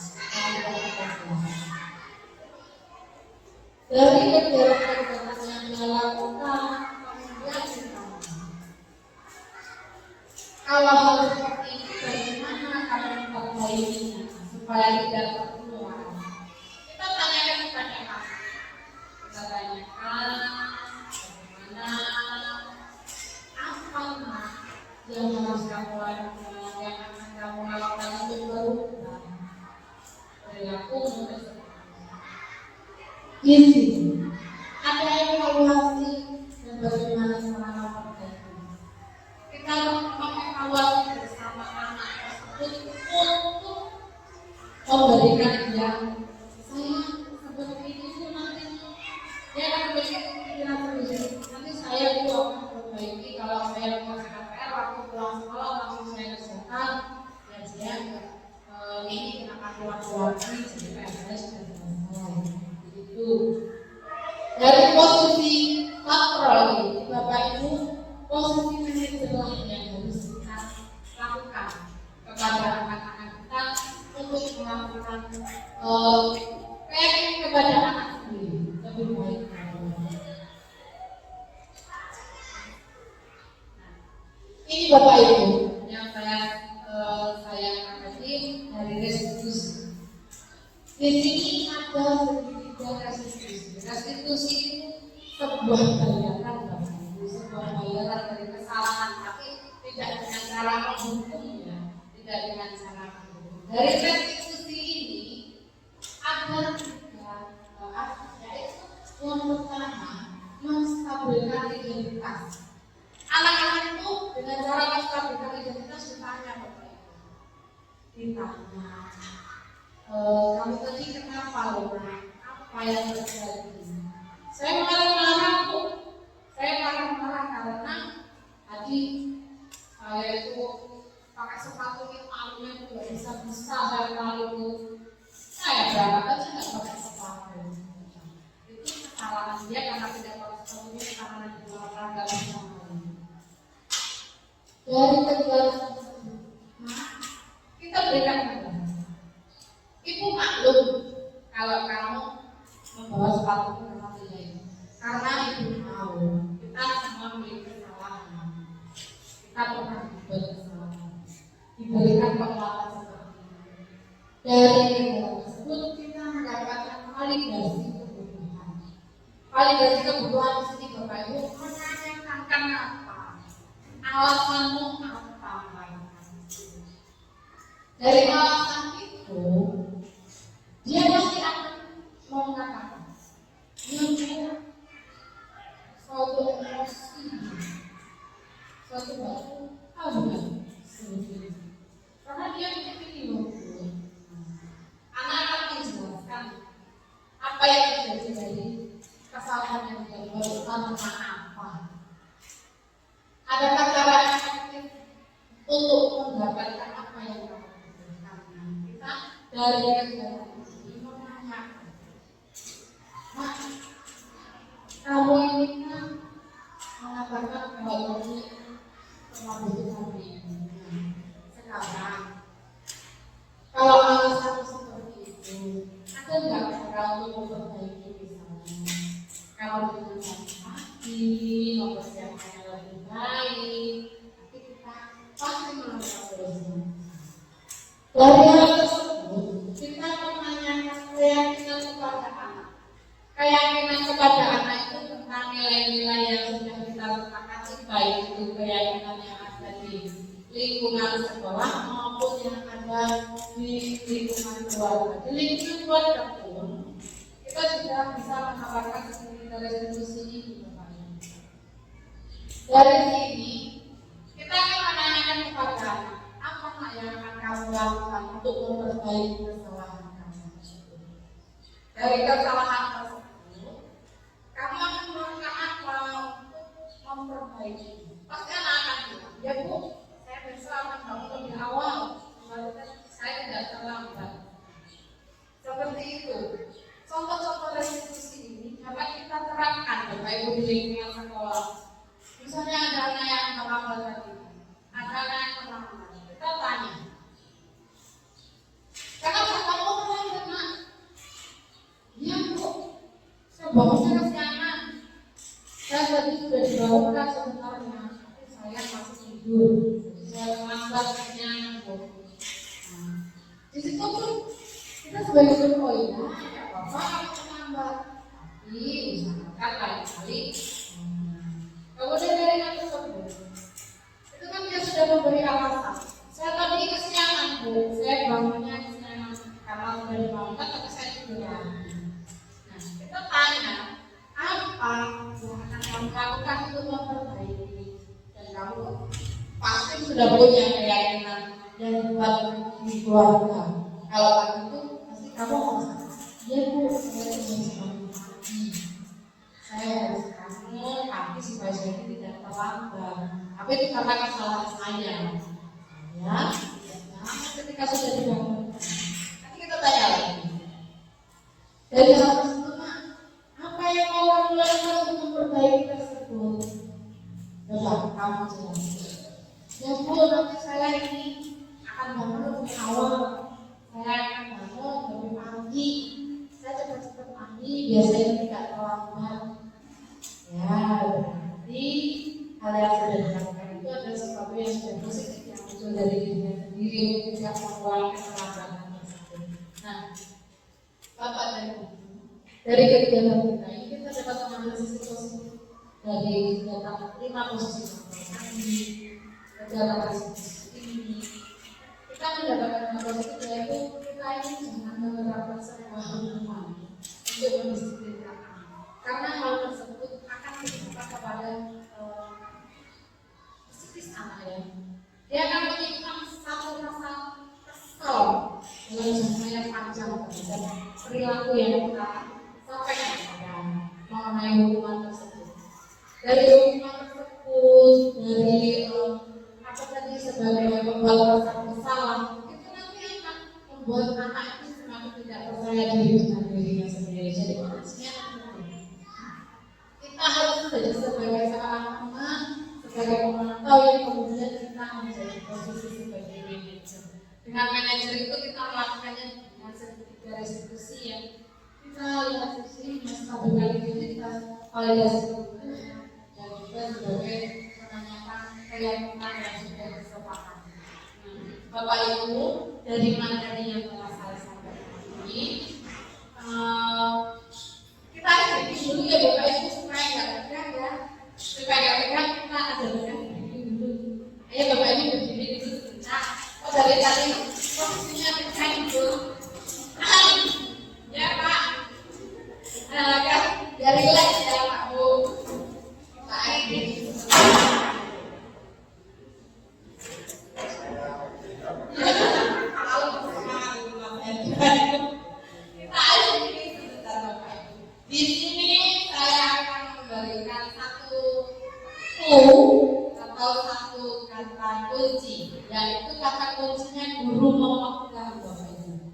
Dari kegiatan-kegiatan yang dia lakukan, kemudian ditanya, kalau hal seperti itu bagaimana akan memperbaikinya supaya tidak terulang? Kita tanyakan kepada anak. Kita tanyakan bagaimana, apa yang harus kamu lakukan, yang akan kamu lakukan untuk berubah perilaku tersebut. Di sini ada evaluasi dan bagaimana cara memperbaiki. Kita mengevaluasi bersama anak tersebut untuk memberikan dia, saya seperti itu nanti dia akan berpikir nanti saya itu akan memperbaiki kalau saya mengerjakan PR waktu pulang sekolah langsung saya kerjakan dan saya ini akan waktu-waktu jadi PR saya sudah selesai. Dari posisi kontrol ini, Bapak Ibu, posisi manajer yang harus kita lakukan kepada anak-anak kita untuk melakukan PR kepada anak sendiri lebih baik. Ini Bapak Ibu yang saya amati dari restitusi. Di sini ada restitusi. Restitusi itu sebuah bayaran Bapak Ibu, sebuah bayaran dari kesalahan, tapi tidak dengan cara menghukum ya, tidak dengan cara menghukum. Dari restitusi ini ada tiga yaitu yang pertama menstabilkan identitas. Anak-anak itu dengan cara menstabilkan identitas ditanya Bapak Ibu, ditanya kamu tadi kenapa Luna? Apa yang terjadi? Saya marah-marah Bu. Saya marah-marah karena tadi saya itu pakai sepatu itu alunya itu gak bisa saya kali itu. Saya berangkat aja gak pakai sepatu. Itu kesalahan dia karena tidak pakai sepatunya karena di luar gak bisa. Dari kegiatan tersebut, kita berikan kepada Ibu maklum kalau kamu membawa sepatu ke tempat lain, karena Ibu tahu kita semua memiliki kesalahan, kita pernah berbuat kesalahan, diberikan penguatan seperti ini. Dari kegiatan tersebut kita mendapatkan validasi kebutuhan. Validasi kebutuhan di sini Bapak Ibu menanyakan kenapa, alasanmu apa? Dari alasan itu dia pasti akan mengatakan ini suatu emosi, suatu batu, bukan karena dia ini anak akan menjelaskan apa yang terjadi dari kesalahan yang dia buat karena apa. Adakah cara efektif untuk mendapatkan apa yang kamu butuhkan? Kita dari kegiatan kamu ini kan mengatakan bahwa ini kami sekarang kalau alasan seperti Dari hal tersebut, kita menanyakan keyakinan kepada anak. Keyakinan kepada anak itu tentang nilai-nilai yang sudah kita sepakati, baik itu keyakinan yang ada di lingkungan sekolah maupun yang ada di lingkungan keluarga. Di lingkungan keluarga pun kita juga bisa menawarkan seperti restitusi ini, Bapak. Dari sini kita akan menanyakan kepada anak, apa yang akan kamu lakukan untuk memperbaiki kesalahan kamu tersebut. Dari kesalahan tersebut, kamu akan melakukan apa untuk memperbaiki? Pasti anak akan bilang, ya Bu, saya besok akan bangun lebih awal, saya tidak terlambat. Seperti itu. Contoh-contoh restitusi ini dapat kita terapkan Bapak Ibu di lingkungan sekolah. Misalnya ada anak yang terlambat tadi, ada anak yang terlambat, kita tanya, kenapa kamu terlambat, Nak? Ya Bu, saya bangunnya kesiangan. Saya tadi sudah dibangunkan sebenarnya, tapi saya masih tidur. Saya terlambat kesiangan, Bu. Di situ pun kita sebagai guru, oh ya, Bapak kalau terlambat, tapi usahakan lain kali. Kemudian dari hal tersebut, itu kan dia sudah memberi alasan. Saya tadi kesiangan Bu, saya bangunnya kesiangan karena sudah dibangunkan, tapi saya tidur lagi. Nah, kita tanya, apa yang akan kamu lakukan untuk memperbaiki? Dan kamu pasti sudah punya keyakinan yang kuat di keluarga. Kalau begitu, pasti kamu merasa, ya Bu, saya ingin pagi. Saya harus bangun pagi supaya saya tidak terlambat. Tapi itu karena kesalahan saya. Ya, ketika sudah dibangun, nanti kita tanya lagi. Dari hal tersebut, apa yang mau kamu lakukan untuk memperbaiki tersebut? Coba kamu jelaskan. Ya Bu, nanti saya ini akan bangun lebih awal. Saya akan bangun lebih pagi. Saya cepat-cepat mandi, biasanya tidak terlambat. Ya, berarti hal yang sudah dilakukan itu adalah sesuatu yang sudah positif yang muncul dari dirinya sendiri untuk tidak mengulangi kesalahan tersebut. Nah, Bapak dan Ibu, dari kegiatan kita ini kita dapat mengambil sisi positif dari kegiatan 5 posisi di kegiatan restitusi ini. Kita mendapatkan hal positif yaitu kita ini jangan menerapkan sebuah hukuman untuk mendisiplinkan anak, karena hal tersebut akan berdampak kepada psikis anak ya. Dia akan menyimpan satu rasa kesal dalam jangka yang panjang terhadap perilaku yang kita sampaikan kepada mengenai hukuman tersebut. Dari hukuman tersebut, dari apa tadi sebagai pembawa rasa bersalah, itu nanti akan membuat anak itu semakin tidak percaya diri dengan dirinya sendiri. Jadi maksudnya kita harus menjadi sebagai seorang teman, sebagai pemantau yang kemudian kita menjadi posisi sebagai manajer. Dengan manajer itu kita melakukannya dengan sertifikat restitusi ya. Kita lihat di sini stabilitas, validasi dan juga sebagai menanyakan keyakinan yang sudah disepakati. Bapak Ibu, dari materi yang telah saya sampaikan ini, kita ikuti dulu ya Bapak Ibu supaya nggak tegang ya, supaya nggak tegang kita ajarkan dulu. Ayo Bapak Ibu berdiri dulu sebentar. Oh dari tadi posisinya tegang dulu. Ya Pak. Kan dari relax ya Pak Bu. Pak ini. Di sini saya akan memberikan satu clue atau satu kata kunci, yaitu kata kuncinya guru memegang Bapak Ibu.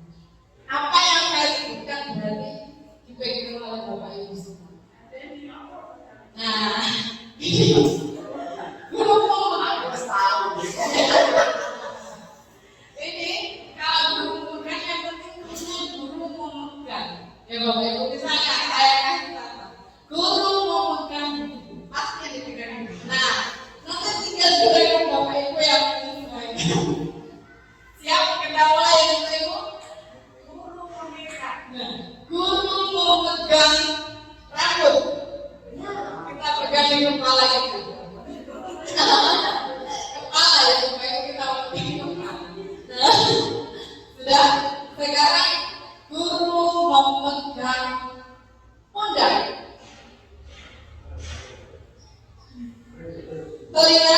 Apa yang saya sebutkan berarti dipegang oleh Bapak Ibu semua. Nah, guru memegang tahu. Ini kalau guru memegang yang penting kuncinya guru memegang. Ya Bapak Ibu misalnya saya kasih kata guru memegang buku pasti dipegang. Nah nanti tinggal juga Bapak Ibu yang menyesuaikan. Siap kita mulai Ibu? Guru memegang. Guru memegang rambut. Kita pegang di kepala kita. Kepala ya supaya kita lebih kepala. Sudah. Sekarang guru memegang pundak. Telinga.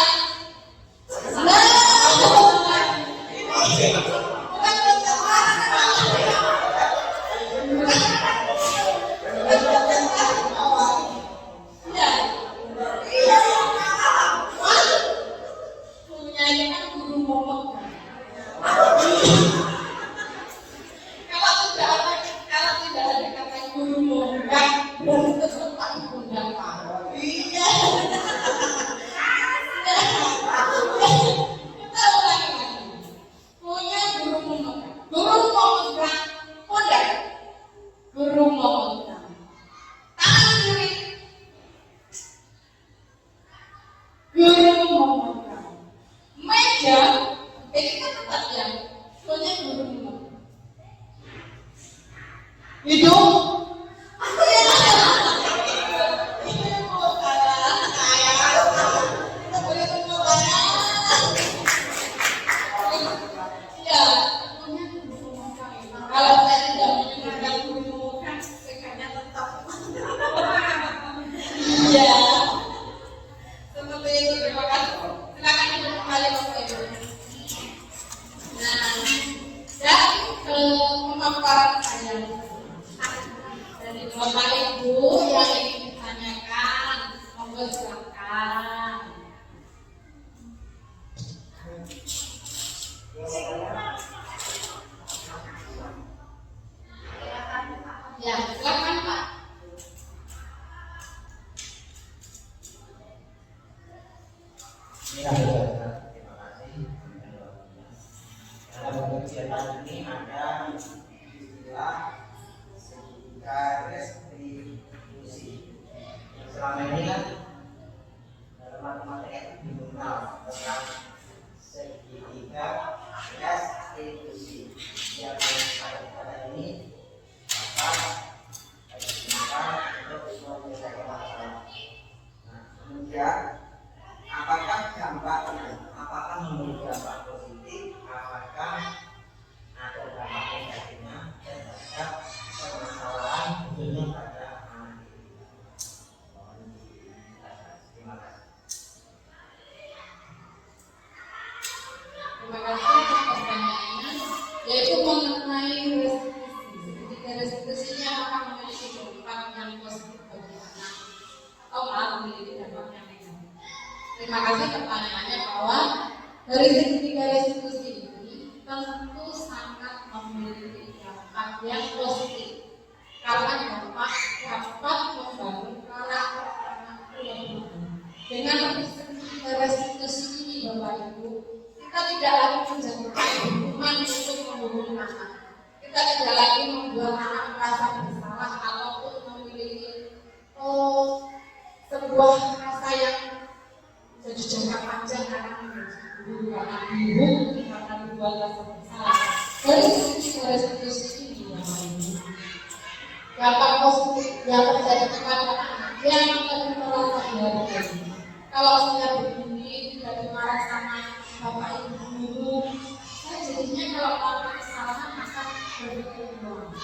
Terima kasih pertanyaannya bahwa dari segi tiga restitusi ini tentu sangat memiliki dampak yang positif karena dapat membangun karakter anak yang dengan tiga restitusi ini Bapak Ibu, kita tidak lagi menjadikan hukuman untuk membunuh anak. Kita tidak lagi membuat anak merasa bersalah ataupun memiliki sebuah rasa yang jadi jangka panjang karena menjadi karena bingung karena dibuat rasa bersalah. Dari sisi restitusi ini Bapak Ibu, dampak positif yang terjadi kepada anak yang lebih merasa dihargai. Kalau saya begini tidak dimarah sama Bapak Ibu guru, saya jadinya kalau melakukan kesalahan maka berpikir ulang.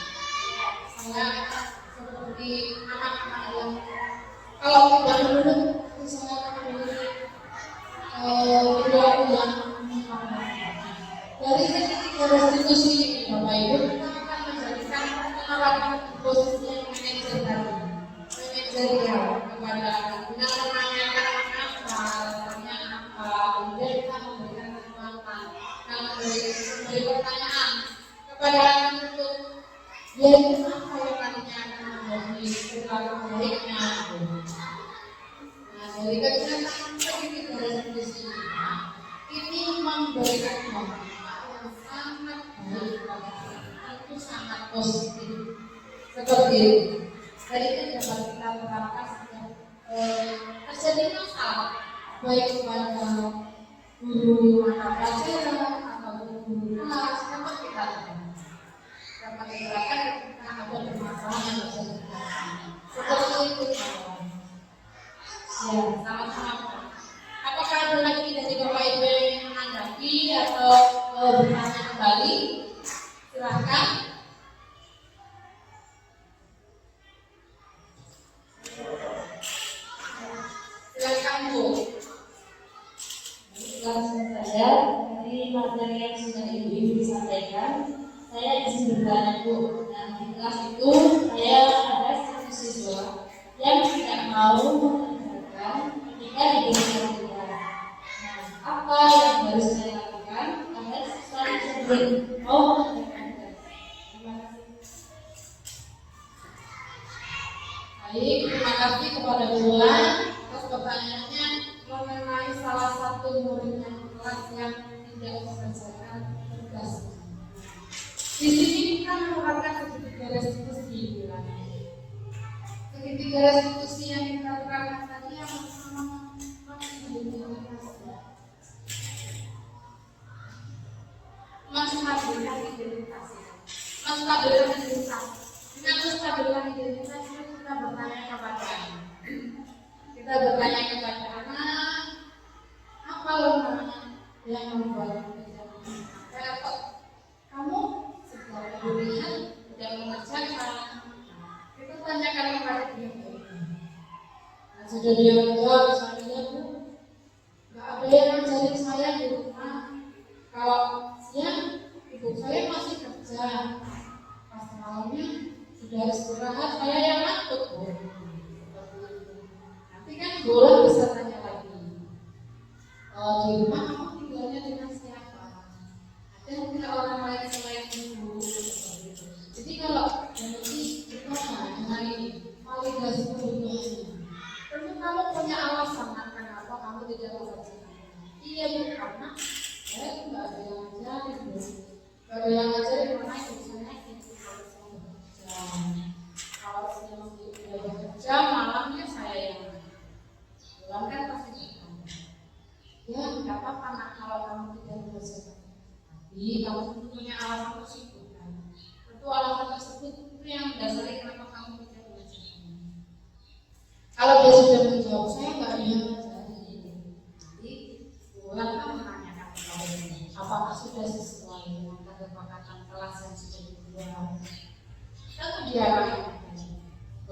Saya seperti anak-anak yang kalau tidak menurut saya akan memiliki perilaku yang dari segi restitusi ini Bapak Ibu, kita akan menjadikan penerapan posisi yang manajerial kepada dengan menanyakan apa, alasannya apa, kemudian kita memberikan kekuatan, memberi pertanyaan kepada anak itu, yaitu apa yang nantinya akan menjadi perilaku baiknya. Nah, dari kegiatan seperti restitusi ini memberikan dampak yang sangat baik bagi anak, itu sangat positif. Seperti dari itu dapat kita terapkan setiap terjadi masalah baik pada guru mata pelajaran atau guru kelas dapat kita gerakan ketika ada permasalahan yang bisa dikatakan seperti itu kawan. Ya, sama-sama. Apakah ada lagi dari Bapak Ibu yang menanggapi atau bertanya kembali? Silakan. Silakan Bu. Langsung saja dari materi yang sudah Ibu sampaikan, saya izin bertanya Bu. Nah, di kelas itu saya ada satu siswa yang tidak mau mengerjakan ketika diberikan tugas. Nah, apa yang harus saya lakukan agar siswa tersebut mau mengerjakan tugas? Terima kasih. Baik, terima kasih kepada Bulan atas pertanyaannya mengenai salah satu muridnya di kelas yang tidak mengerjakan tugas. Di sini kita menerapkan segitiga restitusi, Bulan. Segitiga restitusi yang kita terapkan tadi yang pertama menstabilkan identitas. Menstabilkan identitas. Dengan menstabilkan identitas kita bertanya kepada anak, apa lemahnya yang membuat repot? Kamu sejak kuliah tidak mengerjakan. Itu tanyakan kepada dia. Nah, sudah dia menjawab, misalnya Bu, nggak ada yang ngajarin saya di rumah. Kalau siang ibu saya masih kerja, pas malamnya sudah istirahat, saya yang ngantuk Bu. Nanti kan Bola bisa tanya lagi, di rumah kamu tinggalnya dengan siapa? Ada mungkin orang lain selain ibu. Jadi kalau nanti gimana dengan ini validasi kebutuhannya, tentu kamu punya alasan kenapa kamu tidak mengerjakan. Iya Bu, karena saya nggak ada yang ngajarin Bu. Nggak ada yang ngajarin mana ibu saya itu harus bekerja. Kalau saya masih bekerja, malamnya saya yang pulang kan pasti gitu. Ya nggak apa-apa nak kalau kamu tidak bekerja. Tapi kamu punya alasan tersebut kan. Tentu alasan tersebut itu yang mendasari kenapa kamu tidak bekerja. Kalau dia sudah menjawab, saya nggak ada yang ngajarin. Nanti pulang kan menanyakan kepada dia, apakah sudah sesuai dengan kesepakatan kelas yang sudah dibuat? Tentu dia akan mengatakan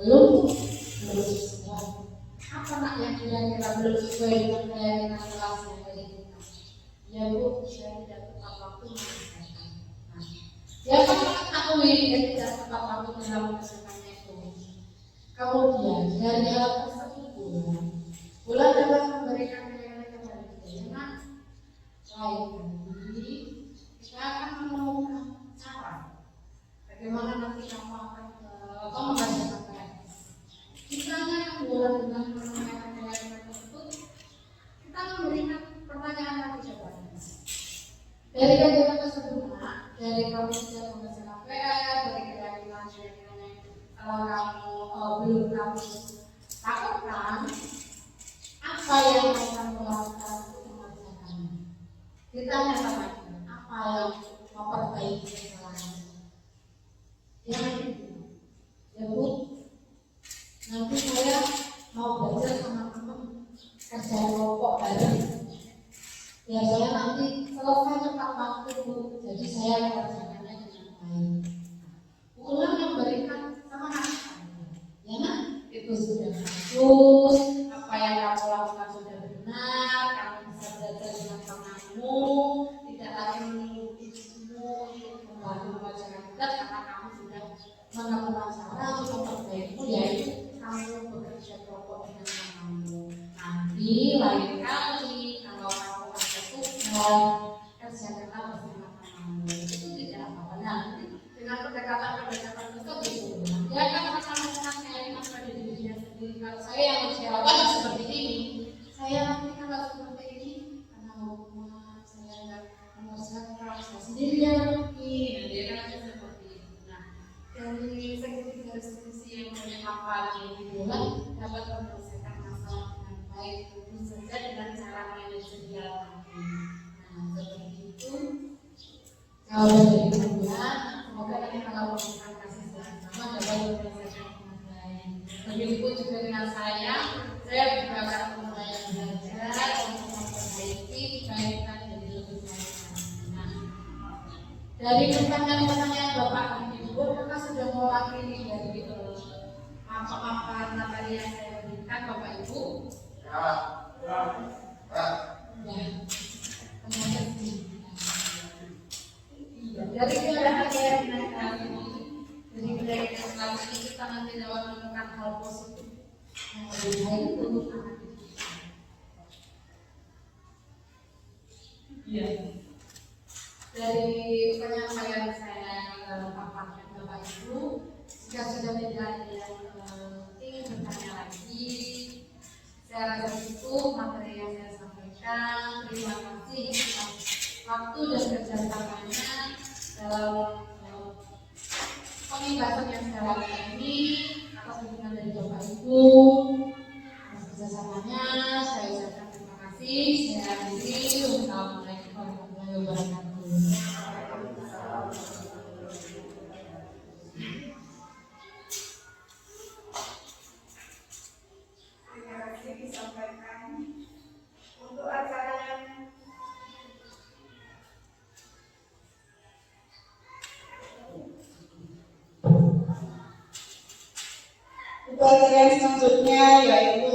belum sesuai. Apa nak yang kira-kira belum sesuai dengan keyakinan kelas yang dari kita? Ya Bu, saya tidak tepat waktu mengerjakan. Nah, siapa mengetahui dia tidak tepat waktu dalam mengerjakannya itu? Kemudian dari hal tersebut Bulan dapat memberikan keyakinan kepada dia. Nah, lain kali kita akan menemukan cara bagaimana nanti kamu akan mengerjakan PR. Misalnya Bulan dengan menyampaikan keyakinan tersebut, kita memberikan pertanyaan lagi jawabannya. Dari keyakinan tersebut, dari kamu sudah mengerjakan PR, dari keyakinan kalau kamu belum kamu lakukan, apa yang akan melakukan untuk mengerjakannya? Ditanya sama dia, apa yang memperbaiki kesalahan? Jangan gitu. Ya Bu, nanti saya mau belajar sama teman kerja kelompok bareng. Biasanya nanti selesai tepat waktu Bu, jadi saya mengerjakannya dengan baik. Ulang yang berikan semangat. Ya nak, itu sudah bagus. Apa yang kamu lakukan sudah benar. Kamu bisa belajar dengan temanmu, tidak lagi menunggu ibumu untuk membantu mengerjakan tugas karena kamu sudah menemukan cara untuk memperbaikimu, yaitu kamu bekerja kelompok dengan temanmu. Nanti lain kali kalau kamu ada tugas kerjakanlah bersama temanmu. Itu tidak apa-apa. Nanti dengan pendekatan-pendekatan itu dia akan sama-sama keyakinan pada diri dia sendiri. Kalau saya yang harus jawaban seperti ini, saya nanti kalau seperti ini karena hubungan saya nggak mengerjakan saya sendiri ya nanti dia kan seperti itu. Nah, dari segitiga restitusi yang banyak hafalan ini Bulan dapat menyelesaikan masalah dengan baik, tentu saja dengan cara manajer dia. Kalau dari kalian, semoga nanti kalau memberikan kasih sayang sama dapat menyelesaikan dengan baik. Begitu juga dengan saya juga akan mulai belajar untuk memperbaiki kebaikan jadi lebih baik. Nah, dari pertanyaan-pertanyaan Bapak dan Ibu, kita sudah mewakili dari apa materi yang saya berikan Bapak Ibu. Ya. Terima kasih. Dari kegiatan kali ini, dari kegiatan kali ini kita nanti dapat menemukan hal positif yang lebih baik untuk anak kita. Iya. Dari penyampaian saya paparkan Bapak Ibu, jika sudah tidak ada yang ingin bertanya lagi, saya rasa itu materi yang saya sampaikan. Terima kasih atas waktu dan kerjasamanya dalam pembahasan yang saya lakukan ini. Atas dukungan dari Bapak Ibu, atas kerjasamanya saya ucapkan terima kasih. Saya akhiri. Wassalamualaikum warahmatullahi wabarakatuh. Terima kasih disampaikan untuk acara yang selanjutnya yaitu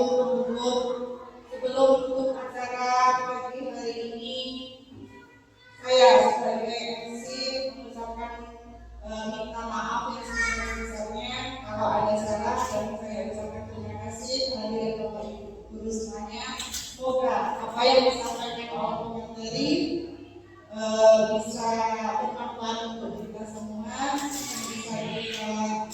sebelum tutup acara pagi hari ini, saya sebagai MC mengucapkan minta maaf yang sebesar-besarnya kalau ada salah, dan saya ucapkan terima kasih kehadiran Bapak Ibu guru semuanya. Semoga apa yang disampaikan oleh pemateri bisa bermanfaat untuk kita semua, bisa kita